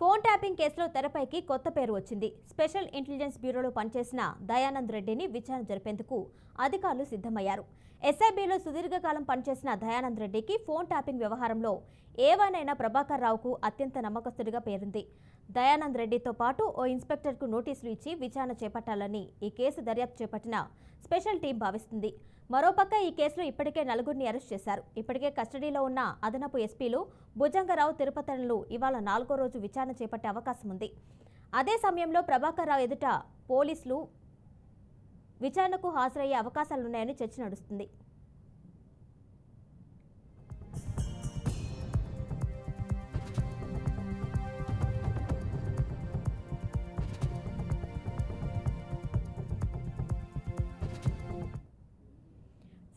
Phone tapping కేసులో తెరపైకి కొత్త పేరు వచ్చింది. స్పెషల్ ఇంటెలిజెన్స్ బ్యూరోలో పనిచేసిన దయానంద్ రెడ్డిని విచారణ జరిపేందుకు అధికారులు సిద్ధమయ్యారు. ఎస్ఐబిలో సుదీర్ఘకాలం పనిచేసిన దయానంద్ రెడ్డికి ఫోన్ ట్యాపింగ్ వ్యవహారంలో ఏవైనా ప్రభాకర్ రావుకు అత్యంత నమ్మకస్తుడిగా పేరుంది. దయానంద్ రెడ్డితో పాటు ఓ ఇన్స్పెక్టర్కు నోటీసులు ఇచ్చి విచారణ చేపట్టాలని ఈ కేసు దర్యాప్తు చేపట్టిన స్పెషల్ టీం భావిస్తుంది. మరోపక్క ఈ కేసులో ఇప్పటికే నలుగురిని అరెస్ట్ చేశారు. ఇప్పటికే కస్టడీలో ఉన్న అదనపు ఎస్పీలు భుజంగరావు, తిరుపతనులు ఇవాళ 4వ రోజు విచారణ చేపట్టే అవకాశం ఉంది. అదే సమయంలో ప్రభాకర్ రావు ఎదుట పోలీసులు విచారణకు హాజరయ్యే అవకాశాలున్నాయని చర్చ నడుస్తుంది.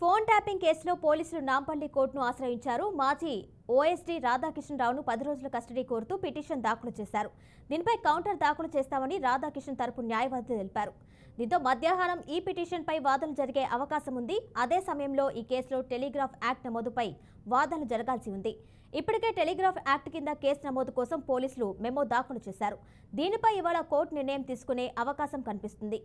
ఫోన్ ట్యాపింగ్ కేసులో పోలీసులు నాంపల్లి కోర్టును ఆశ్రయించారు. మాజీ ఓఎస్డీ రాధాకిషన్ రావును 10 రోజుల కస్టడీ కోరుతూ పిటిషన్ దాఖలు చేశారు. దీనిపై కౌంటర్ దాఖలు చేస్తామని రాధాకిషన్ తరపు న్యాయవాది తెలిపారు. దీంతో మధ్యాహ్నం ఈ పిటిషన్పై వాదనలు జరిగే అవకాశం ఉంది. అదే సమయంలో ఈ కేసులో టెలిగ్రాఫ్ యాక్ట్ నమోదుపై వాదనలు జరగాల్సి ఉంది. ఇప్పటికే టెలిగ్రాఫ్ యాక్ట్ కింద కేసు నమోదు కోసం పోలీసులు మెమో దాఖలు చేశారు. దీనిపై ఇవాళ కోర్టు నిర్ణయం తీసుకునే అవకాశం కనిపిస్తుంది.